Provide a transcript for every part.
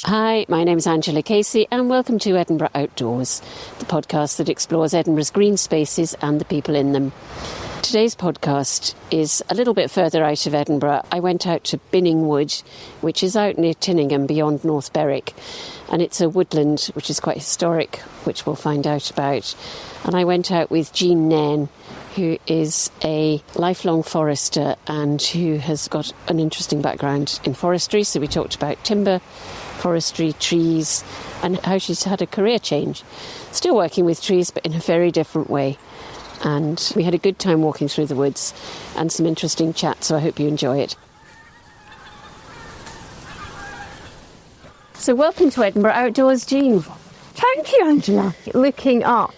Hi, my name is Angela Casey and welcome to Edinburgh Outdoors, the podcast that explores Edinburgh's green spaces and the people in them. Today's podcast is a little bit further out of Edinburgh. I went out to Binning Wood, which is out near Tinningham beyond North Berwick, and it's a woodland which is quite historic, which we'll find out about. And I went out with Jean Nairn, who is a lifelong forester and who has got an interesting background in forestry. So we talked about timber, forestry, trees, and how she's had a career change. Still working with trees, but in a very different way. And we had a good time walking through the woods and some interesting chat, so I hope you enjoy it. So welcome to Edinburgh Outdoors, Jean. Thank you, Angela. Looking up,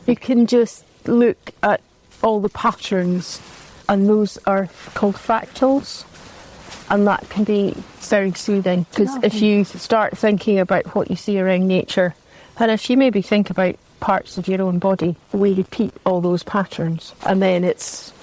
you can just look at all the patterns, and those are called fractals, and that can be very soothing, because if you start thinking about what you see around nature, and if you maybe think about parts of your own body, we repeat all those patterns, and then it's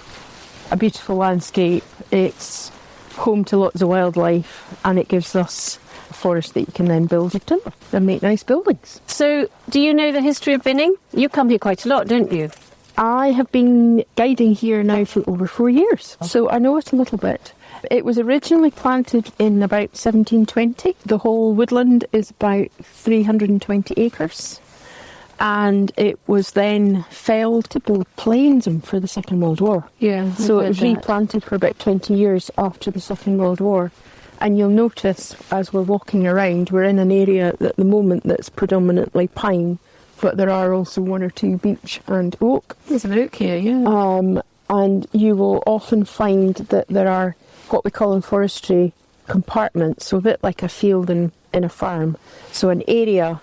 a beautiful landscape, it's home to lots of wildlife, and it gives us a forest that you can then build with timber and make nice buildings. So do you know the history of Binning? You come here quite a lot, don't you? I have been guiding here now for over 4 years, so I know it a little bit. It was originally planted in about 1720. The whole woodland is about 320 acres. And it was then felled to build planes for the Second World War. Yeah. So it was replanted for about 20 years after the Second World War. And you'll notice as we're walking around, we're in an area at the moment that's predominantly pine, but there are also one or two beech and oak. There's an oak here, yeah. And you will often find that there are what we call in forestry compartments, so a bit like a field in a farm. So an area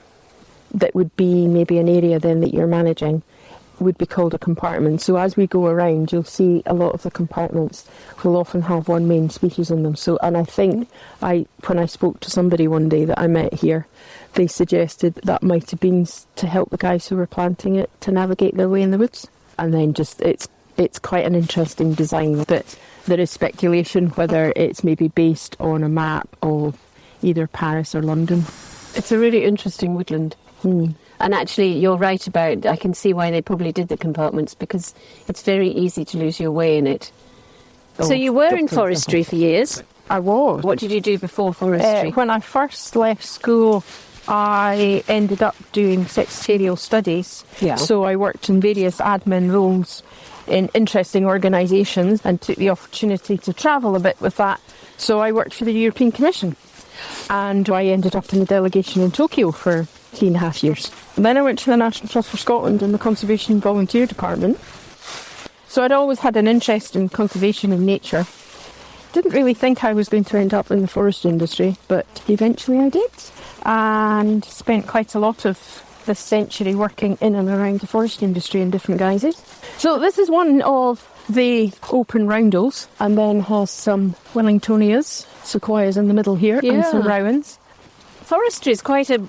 that would be maybe an area then that you're managing would be called a compartment. So as we go around, you'll see a lot of the compartments will often have one main species in them. So, and I think when I spoke to somebody one day that I met here, they suggested that might have been to help the guys who were planting it to navigate their way in the woods. And then just it's quite an interesting design, but there is speculation whether it's maybe based on a map of either Paris or London. It's a really interesting woodland. And actually, you're right about, I can see why they probably did the compartments, because it's very easy to lose your way in it. So you were in forestry for years? I was. What did you do before forestry? When I first left school, I ended up doing secretarial studies. Yeah. So I worked in various admin roles in interesting organisations and took the opportunity to travel a bit with that. So I worked for the European Commission, and I ended up in the delegation in Tokyo for 3.5 years. And then I went to the National Trust for Scotland in the Conservation Volunteer Department. So I'd always had an interest in conservation and nature. Didn't really think I was going to end up in the forest industry, but eventually I did. And spent quite a lot of this century working in and around the forest industry in different guises. So this is one of the open roundels, and then has some Wellingtonias, sequoias in the middle here, and some rowans. Forestry is quite a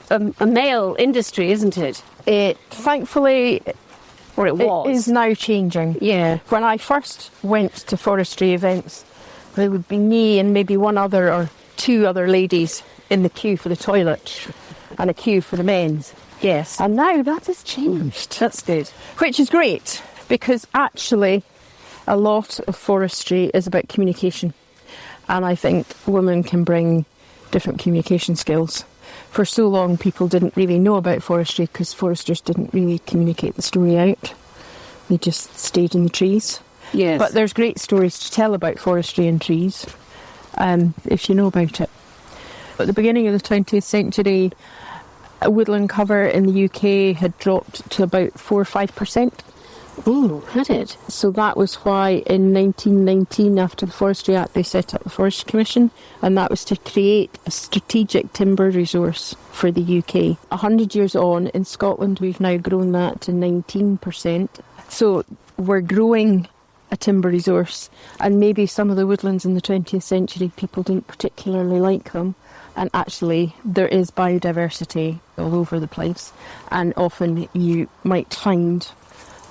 male industry, isn't it? Thankfully, or it was. It is now changing. Yeah. When I first went to forestry events, there would be me and maybe one other or two other ladies in the queue for the toilet and a queue for the men's. Yes. And now that has changed. That's good. Which is great, because actually a lot of forestry is about communication. And I think women can bring different communication skills. For so long, people didn't really know about forestry because foresters didn't really communicate the story out. They just stayed in the trees. Yes. But there's great stories to tell about forestry and trees, if you know about it. At the beginning of the 20th century, woodland cover in the UK had dropped to about 4 or 5%. Oh, had it? So that was why in 1919, after the Forestry Act, they set up the Forestry Commission, and that was to create a strategic timber resource for the UK. 100 years on, in Scotland, we've now grown that to 19%. So we're growing a timber resource, and maybe some of the woodlands in the 20th century, people didn't particularly like them. And actually, there is biodiversity all over the place, and often you might find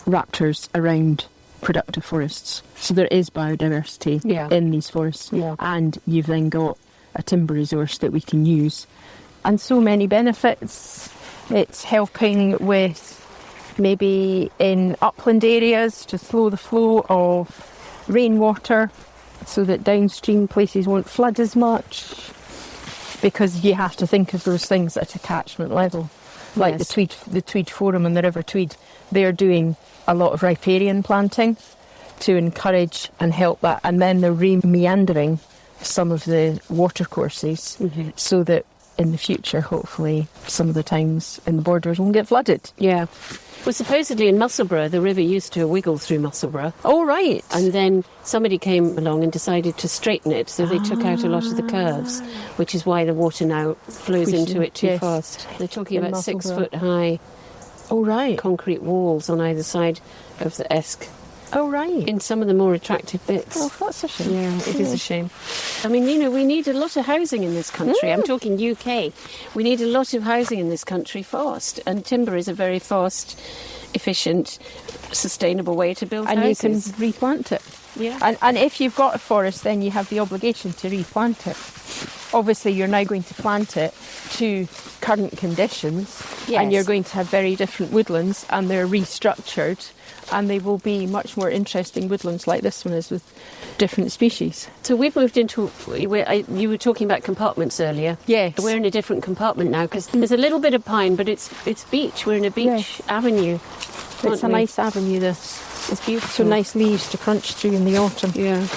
raptors around productive forests. So there is biodiversity in these forests. Yeah. And you've then got a timber resource that we can use and so many benefits. It's helping with maybe in upland areas to slow the flow of rainwater so that downstream places won't flood as much, because you have to think of those things at a catchment level. Like Yes. the Tweed Forum and the River Tweed, they're doing a lot of riparian planting to encourage and help that, and then they're re-meandering some of the watercourses so that in the future, hopefully, some of the times in the borders won't get flooded. Yeah. Well, supposedly in Musselburgh, the river used to wiggle through Musselburgh. Oh, right. And then somebody came along and decided to straighten it, so they took out a lot of the curves, which is why the water now flows into it too Yes. fast. They're talking In about Musselburgh. 6-foot-high Oh, right. concrete walls on either side of the Esk, Oh, right. in some of the more attractive bits. Oh, that's a shame. Yeah, it is a shame. I mean, we need a lot of housing in this country. I'm talking UK. We need a lot of housing in this country fast, and timber is a very fast, efficient, sustainable way to build And houses. you can replant it. Yeah. And if you've got a forest, then you have the obligation to replant it. Obviously, you're now going to plant it to current conditions, Yes. and you're going to have very different woodlands, and they're restructured, and they will be much more interesting woodlands like this one is, with different species. So we've moved into, you were talking about compartments earlier. Yes. We're in a different compartment now, because there's a little bit of pine, but it's beach. We're in a beach Yes. avenue. It's aren't a we? nice avenue, this. It's beautiful. So nice leaves to crunch through in the autumn. Yeah.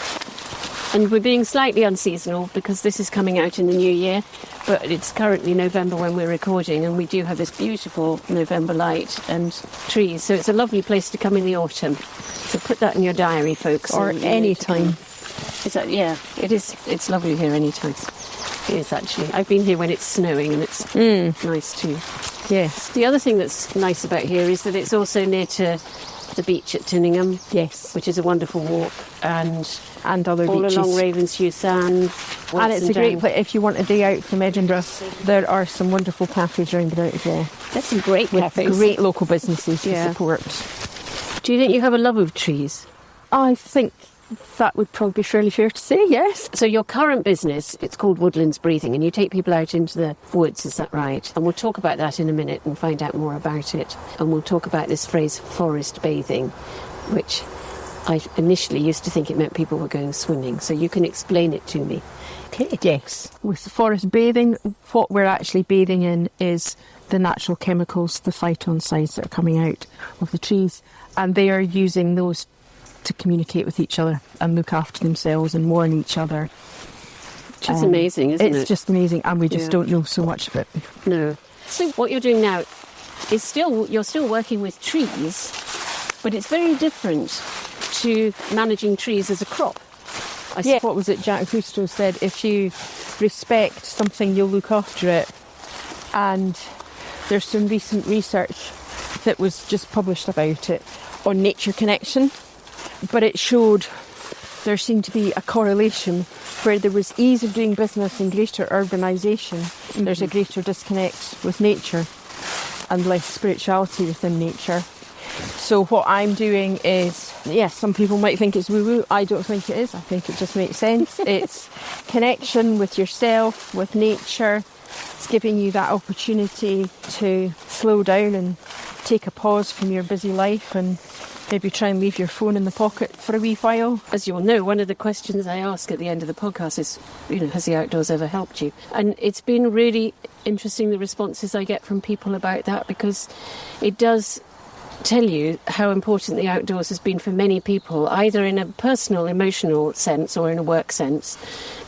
And we're being slightly unseasonal because this is coming out in the new year, but it's currently November when we're recording, and we do have this beautiful November light and trees, so it's a lovely place to come in the autumn. So put that in your diary, folks. Or and you know any to come. time. Is that, yeah, it is. It's lovely here any time. It is actually. I've been here when it's snowing, and it's nice too. Yes. The other thing that's nice about here is that it's also near to the beach at Tinningham, Yes. which is a wonderful walk, and Other all beaches. along Ravenshew Sand. And it's a great place if you want a day out from Edinburgh. There are some wonderful cafes round about as well. There's some great With cafes. great local businesses to Yeah. support. Do you think you have a love of trees? I think that would probably be fairly fair to say, yes. So your current business, it's called Woodlands Breathing, and you take people out into the woods, is that right? And we'll talk about that in a minute and find out more about it. And we'll talk about this phrase forest bathing, which I initially used to think it meant people were going swimming. So you can explain it to me. Okay. Yes. With the forest bathing, what we're actually bathing in is the natural chemicals, the phytoncides that are coming out of the trees, and they are using those to communicate with each other and look after themselves and warn each other. Which is amazing, isn't it? It's just amazing, and we just Yeah. don't know so much of it. No. So what you're doing now is you're still working with trees, but it's very different to managing trees as a crop. What was it Jacques Cousteau said? If you respect something, you'll look after it. And there's some recent research that was just published about it on Nature Connection, but it showed there seemed to be a correlation where there was ease of doing business and greater urbanisation. There's a greater disconnect with nature and less spirituality within nature. So what I'm doing is, yes, some people might think it's woo-woo. I don't think it is. I think it just makes sense. It's connection with yourself, with nature. It's giving you that opportunity to slow down and take a pause from your busy life and maybe try and leave your phone in the pocket for a wee while. As you all know, one of the questions I ask at the end of the podcast is, has the outdoors ever helped you? And it's been really interesting, the responses I get from people about that, because it does tell you how important the outdoors has been for many people, either in a personal, emotional sense or in a work sense,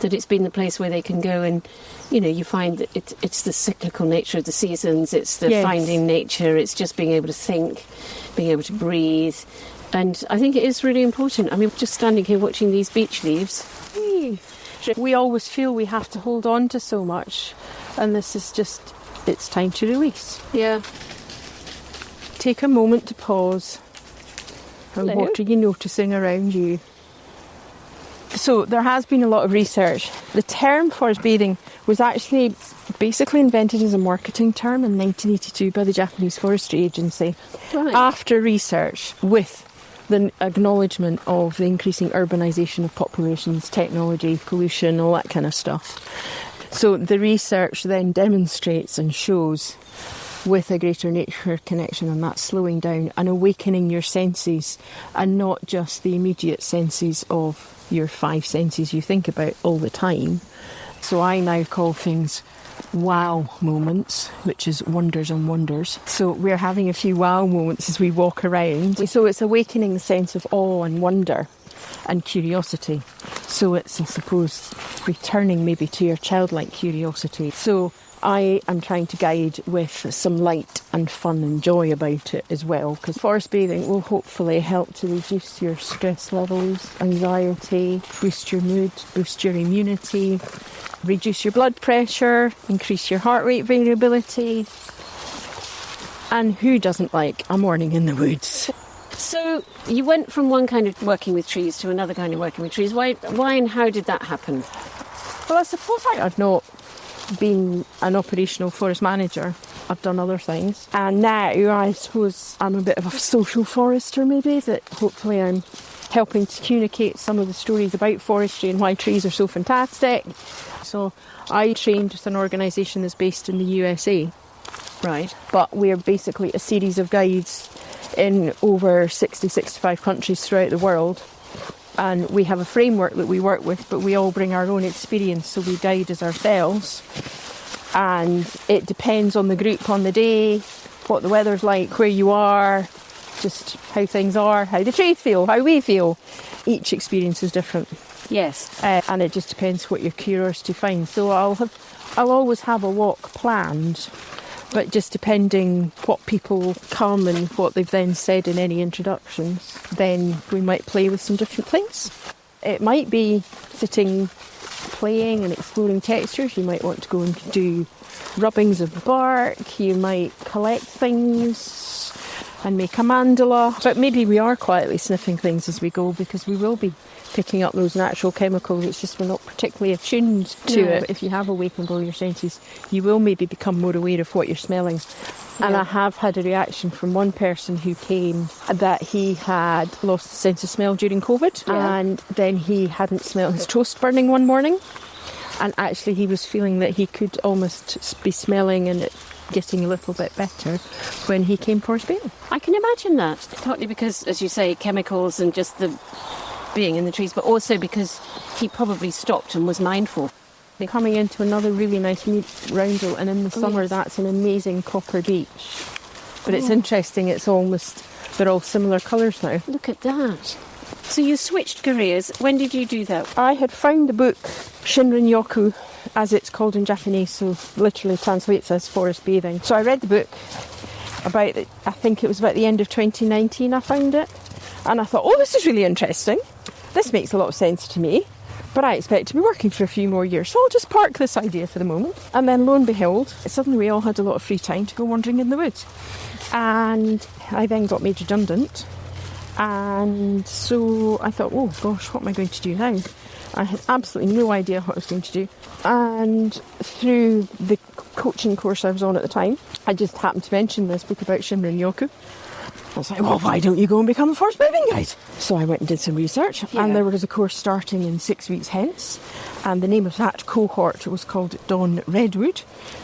that it's been the place where they can go and, you find that it's the cyclical nature of the seasons, it's the finding nature, it's just being able to think, being able to breathe. And I think it is really important. I mean, just standing here watching these beech leaves. We always feel we have to hold on to so much, and this is just, it's time to release. Yeah. Take a moment to pause. And Hello. what are you noticing around you? So there has been a lot of research. The term forest bathing was actually basically invented as a marketing term in 1982 by the Japanese Forestry Agency. Right. After research with the acknowledgement of the increasing urbanisation of populations, technology, pollution, all that kind of stuff. So the research then demonstrates and shows with a greater nature connection and that slowing down and awakening your senses, and not just the immediate senses of your 5 senses you think about all the time. So I now call things wow moments, which is wonders and wonders. So we're having a few wow moments as we walk around. So it's awakening the sense of awe and wonder and curiosity. So it's, I suppose, returning maybe to your childlike curiosity. So I am trying to guide with some light and fun and joy about it as well, because forest bathing will hopefully help to reduce your stress levels, anxiety, boost your mood, boost your immunity, reduce your blood pressure, increase your heart rate variability. And who doesn't like a morning in the woods? So you went from one kind of working with trees to another kind of working with trees. Why and how did that happen? Well, I suppose I've not been an operational forest manager. I've done other things. And now I suppose I'm a bit of a social forester maybe, that hopefully I'm helping to communicate some of the stories about forestry and why trees are so fantastic. So I trained with an organisation that's based in the USA. Right. But we're basically a series of guides in over 65 countries throughout the world. And we have a framework that we work with, but we all bring our own experience, so we guide as ourselves. And it depends on the group on the day, what the weather's like, where you are, just how things are, how the trees feel, how we feel. Each experience is different. Yes. And it just depends what your curiosity finds. So I'll always have a walk planned, but just depending what people come and what they've then said in any introductions, then we might play with some different things. It might be sitting, playing and exploring textures. You might want to go and do rubbings of bark. You might collect things and make a mandala. But maybe we are quietly sniffing things as we go, because we will be picking up those natural chemicals. It's just we're not particularly attuned to it. If you have awakened all your senses, you will maybe become more aware of what you're smelling. Yeah. And I have had a reaction from one person who came that he had lost the sense of smell during COVID, and then he hadn't smelled his toast burning one morning, and actually he was feeling that he could almost be smelling and it getting a little bit better when he came for his bail. I can imagine that, partly because, as you say, chemicals and just the being in the trees, but also because he probably stopped and was mindful. They're coming into another really nice roundel, and in the summer that's an amazing copper beach. But it's interesting, they're all similar colours now. Look at that. So you switched careers. When did you do that? I had found the book Shinrin Yoku, as it's called in Japanese, so literally translates as forest bathing. So I read the book I think it was about the end of 2019 I found it, and I thought, this is really interesting. This makes a lot of sense to me, but I expect to be working for a few more years, so I'll just park this idea for the moment. And then lo and behold, suddenly we all had a lot of free time to go wandering in the woods. And I then got made redundant. And so I thought, oh gosh, what am I going to do now? I had absolutely no idea what I was going to do. And through the coaching course I was on at the time, I just happened to mention this book about Shinrin Yoku. I was like, well, why don't you go and become a forest bathing guide? So I went and did some research, and there was a course starting in 6 weeks hence, and the name of that cohort was called Dawn Redwood,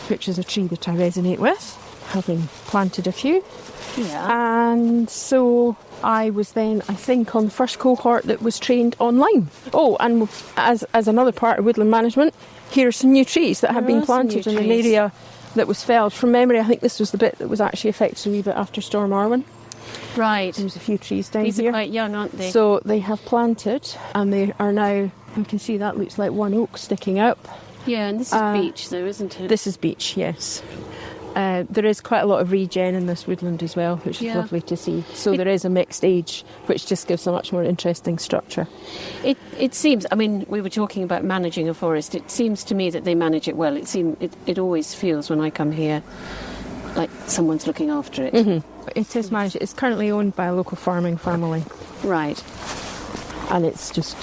which is a tree that I resonate with, having planted a few. Yeah. And so I was then, I think, on the first cohort that was trained online. Oh, and as another part of woodland management, here are some new trees that have been planted in an area that was felled. From memory, I think this was the bit that was actually affected a wee bit after Storm Arwen. Right. There's a few trees down here. These are quite young, aren't they? So they have planted, and they are now, you can see that looks like one oak sticking up. Yeah, and this is beech though, isn't it? This is beech, yes. There is quite a lot of regen in this woodland as well, which is lovely to see. So there is a mixed age, which just gives a much more interesting structure. It seems, I mean, we were talking about managing a forest. It seems to me that they manage it well. It always feels when I come here like someone's looking after it. Mm-hmm. It is managed. It's currently owned by a local farming family. Right. And it's just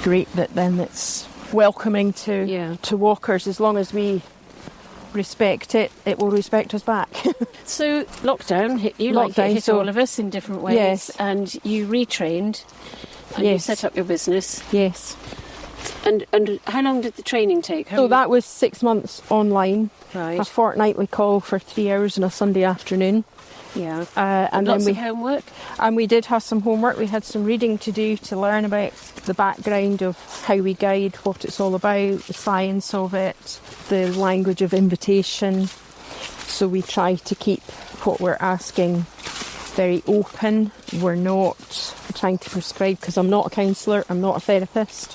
great that then it's welcoming to walkers. As long as we respect it, it will respect us back. So lockdown hit you, like it hit all of us in different ways. Yes. And you retrained and you set up your business. Yes. And how long did the training take? So that was 6 months online, Right. a fortnightly call for 3 hours on a Sunday afternoon. Yeah. And lots then of homework? And we did have some homework. We had some reading to do to learn about the background of how we guide, what it's all about, the science of it, the language of invitation. So we try to keep what we're asking very open. We're not trying to prescribe, because I'm not a counsellor, I'm not a therapist.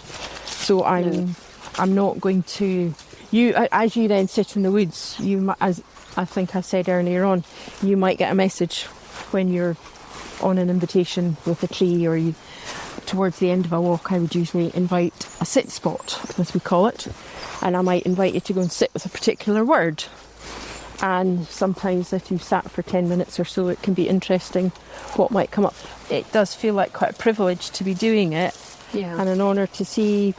So I'm not going to... As you then sit in the woods, as I think I said earlier on, you might get a message when you're on an invitation with a tree, or towards the end of a walk, I would usually invite a sit spot, as we call it, and I might invite you to go and sit with a particular word. And sometimes if you sat for 10 minutes or so, it can be interesting what might come up. It does feel like quite a privilege to be doing it, and an honour to see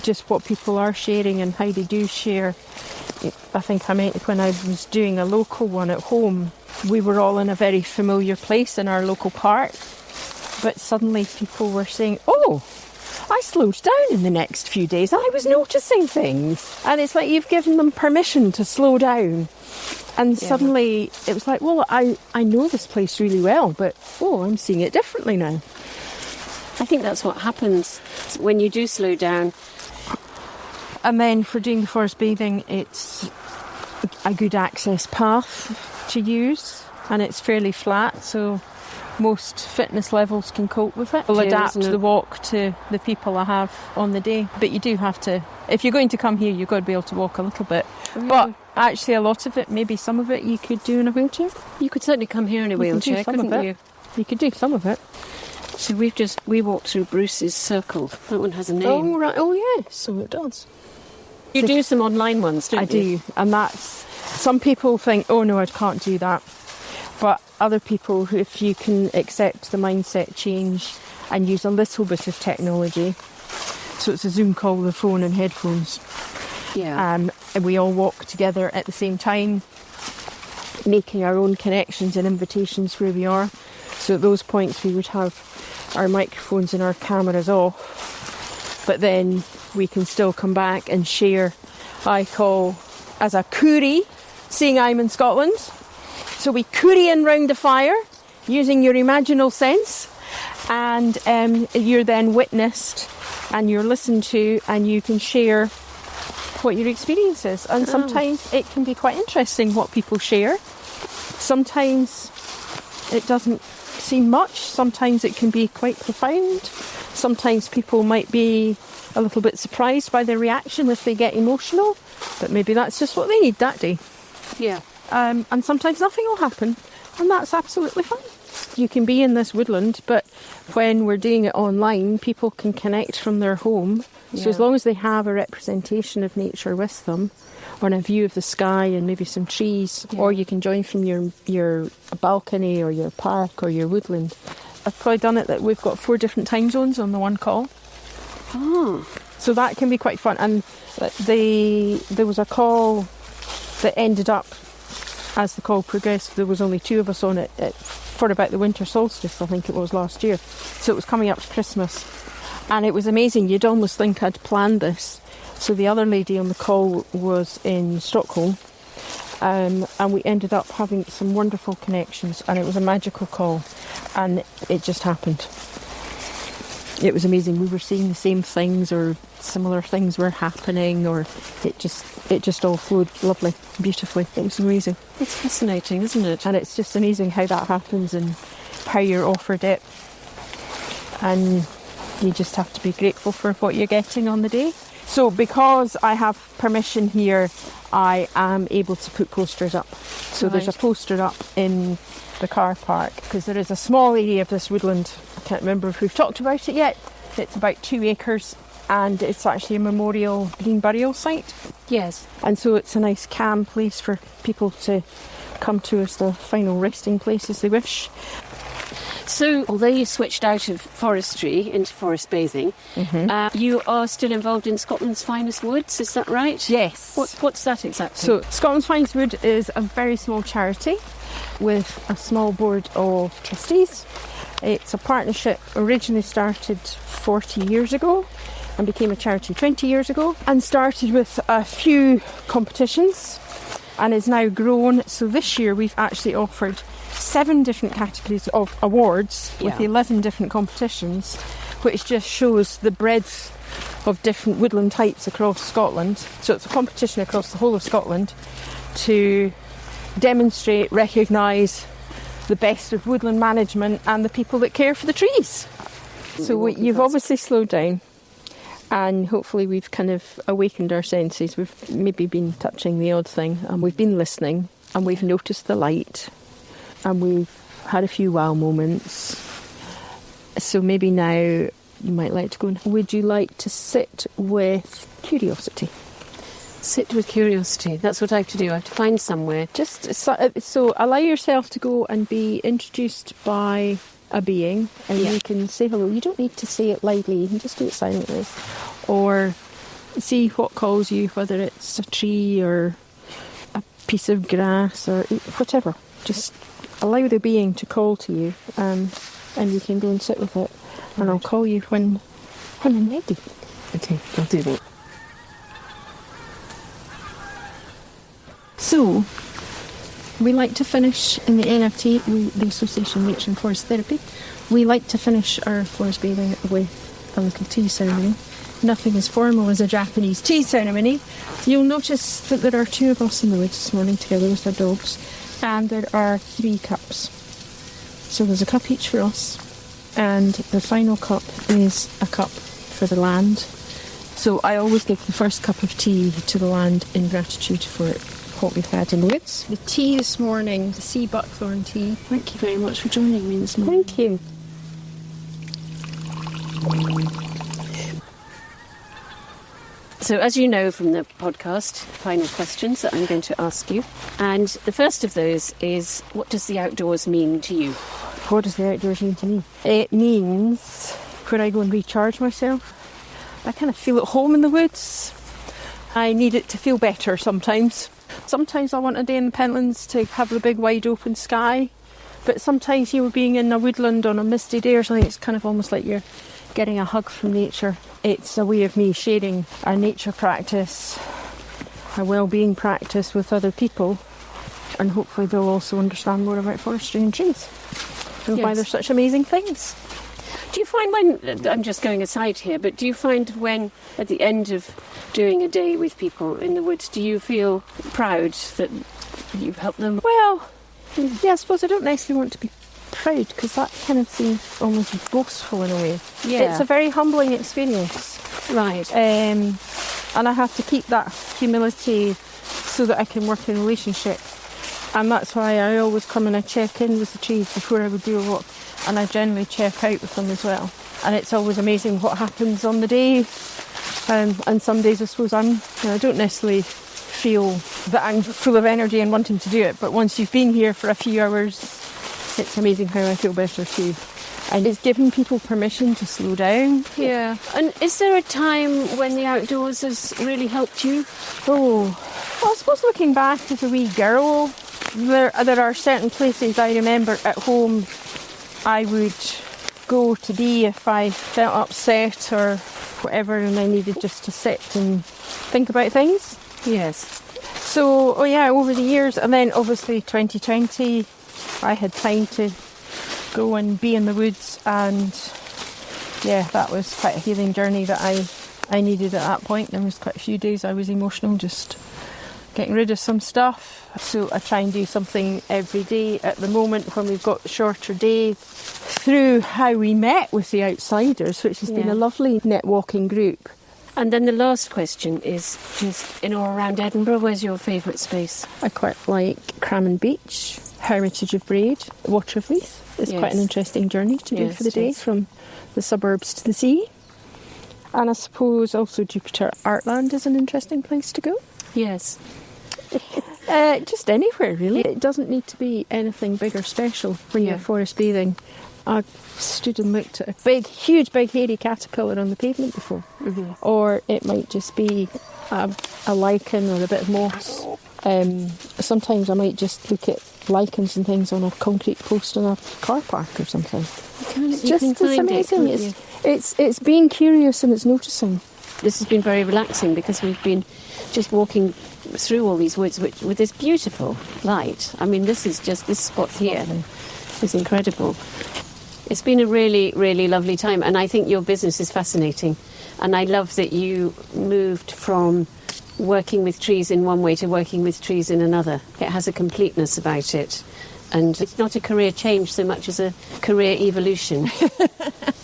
just what people are sharing and how they do share. I think I meant when I was doing a local one at home, we were all in a very familiar place in our local park, but suddenly people were saying, oh, I slowed down in the next few days, I was noticing things. And it's like you've given them permission to slow down. And suddenly it was like, well, I know this place really well, but I'm seeing it differently now. I think that's what happens when you do slow down. And then for doing the forest bathing, it's a good access path to use, and it's fairly flat, so most fitness levels can cope with it. We'll adapt the walk to the people I have on the day. But you do have to, if you're going to come here, you've got to be able to walk a little bit. Mm. But actually a lot of it, maybe some of it, you could do in a wheelchair. You could certainly come here in a wheelchair, couldn't you? You could do some of it. So we walked through Bruce's Circle. That one has a name. Oh, right. Oh, yes. So it does. You do some online ones, don't you? I do. And that's... Some people think, oh, no, I can't do that. But other people, if you can accept the mindset change and use a little bit of technology, so it's a Zoom call with a phone and headphones. Yeah. And we all walk together at the same time, making our own connections and invitations where we are. So at those points we would have our microphones and our cameras off, but then we can still come back and share. I call as a coorie, seeing I'm in Scotland. So we coorie in round the fire using your imaginal sense, and you're then witnessed and you're listened to, and you can share what your experience is. And sometimes it can be quite interesting what people share. Sometimes it doesn't seem much. Sometimes it can be quite profound. Sometimes people might be a little bit surprised by their reaction if they get emotional, but maybe that's just what they need that day. Yeah. And sometimes nothing will happen, and that's absolutely fine. You can be in this woodland, but when we're doing it online, people can connect from their home. Yeah. So as long as they have a representation of nature with them, on a view of the sky and maybe some trees, or you can join from your balcony or your park or your woodland. I've probably done it that we've got 4 different time zones on the one call. Oh. So that can be quite fun. And there was a call that ended up, as the call progressed, there was only 2 of us on it for about the winter solstice, I think it was last year. So it was coming up to Christmas. And it was amazing. You'd almost think I'd planned this. So the other lady on the call was in Stockholm, and we ended up having some wonderful connections, and it was a magical call, and it just happened. It was amazing. We were seeing the same things, or similar things were happening, or it just all flowed lovely, beautifully. It was amazing. It's fascinating, isn't it? And it's just amazing how that happens and how you're offered it, and you just have to be grateful for what you're getting on the day. So because I have permission here, I am able to put posters up. So There's a poster up in the car park, because there is a small area of this woodland. I can't remember if we've talked about it yet. It's about 2 acres, and it's actually a memorial green burial site. Yes. And so it's a nice calm place for people to come to as their final resting place as they wish. So, although you switched out of forestry into forest bathing, you are still involved in Scotland's Finest Woods, is that right? Yes. What's that exactly? So, Scotland's Finest Wood is a very small charity with a small board of trustees. It's a partnership originally started 40 years ago, and became a charity 20 years ago, and started with a few competitions and is now grown. So this year we've actually offered 7 different categories of awards with 11 different competitions, which just shows the breadth of different woodland types across Scotland. So it's a competition across the whole of Scotland to demonstrate, recognise the best of woodland management and the people that care for the trees. So you've obviously slowed down, and hopefully we've kind of awakened our senses. We've maybe been touching the odd thing, and we've been listening, and we've noticed the light, and we've had a few wow moments. So maybe now you might like to go and would you like to sit with curiosity? Sit with curiosity. That's what I have to do. I have to find somewhere. Just so allow yourself to go and be introduced by a being, and you can say hello. You don't need to say it loudly. You can just do it silently, or see what calls you, whether it's a tree or a piece of grass or whatever. Just allow the being to call to you, and you can go and sit with it. And I'll call you when I'm ready. Okay, I'll do that. So, we like to finish in the NFT, the Association Nature and Forest Therapy, we like to finish our forest bathing with a little tea ceremony. Nothing as formal as a Japanese tea ceremony. You'll notice that there are 2 of us in the woods this morning together with our dogs, and there are 3 cups. So there's a cup each for us, and the final cup is a cup for the land. So I always give the first cup of tea to the land in gratitude for what we've had in the woods. The tea this morning, the sea buckthorn tea. Thank you very much for joining me this morning. Thank you. So as you know from the podcast, final questions that I'm going to ask you. And the first of those is, what does the outdoors mean to you? What does the outdoors mean to me? It means where I go and recharge myself. I kind of feel at home in the woods. I need it to feel better sometimes. Sometimes I want a day in the Pentlands to have the big wide open sky, but sometimes being in a woodland on a misty day or something, it's kind of almost like you're getting a hug from nature. It's a way of me sharing a nature practice, a well-being practice with other people, and hopefully they'll also understand more about forestry and trees and why they're such amazing things. Do you find when, I'm just going aside here, but do you find when at the end of doing a day with people in the woods, do you feel proud that you've helped them? Well, yeah, I suppose I don't necessarily want to be proud, because that kind of seems almost boastful in a way. Yeah. It's a very humbling experience. Right. And I have to keep that humility so that I can work in relationship. And that's why I always come and I check in with the trees before I would do a walk. And I generally check out with them as well. And it's always amazing what happens on the day. And some days I suppose I don't necessarily feel that I'm full of energy and wanting to do it. But once you've been here for a few hours, it's amazing how I feel better too. And it's giving people permission to slow down. Yeah. And is there a time when the outdoors has really helped you? Oh, well, I suppose looking back as a wee girl, there are certain places I remember at home I would go to be if I felt upset or whatever, and I needed just to sit and think about things. Yes. So, over the years, and then obviously 2020, I had time to go and be in the woods, and that was quite a healing journey that I needed at that point. There was quite a few days I was emotional, just getting rid of some stuff. So I try and do something every day at the moment when we've got shorter days, through how we met with the outsiders, which has been a lovely net walking group. And then the last question is just in or around Edinburgh, where's your favourite space? I quite like Crammon Beach, Hermitage of Braid, Water of Leith. It's quite an interesting journey to do for the day from the suburbs to the sea. And I suppose also Jupiter Artland is an interesting place to go. Yes. Just anywhere really. It doesn't need to be anything big or special when you're forest bathing. I've stood and looked at a huge big hairy caterpillar on the pavement before. Mm-hmm. Or it might just be a lichen or a bit of moss. Sometimes I might just look at lichens and things on a concrete post in a car park or something. It's amazing. It's being curious and it's noticing. This has been very relaxing because we've been just walking through all these woods with this beautiful light. I mean, this spot here is incredible. It's been a really, really lovely time, and I think your business is fascinating. And I love that you moved from working with trees in one way to working with trees in another. It has a completeness about it. And it's not a career change so much as a career evolution.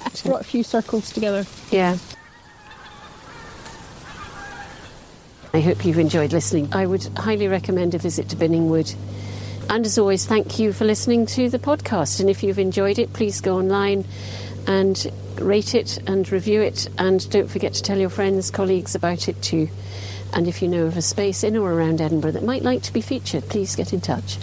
It's brought a few circles together. Yeah. I hope you've enjoyed listening. I would highly recommend a visit to Binning Wood. And as always, thank you for listening to the podcast. And if you've enjoyed it, please go online and rate it and review it. And don't forget to tell your friends, colleagues about it too. And if you know of a space in or around Edinburgh that might like to be featured, please get in touch.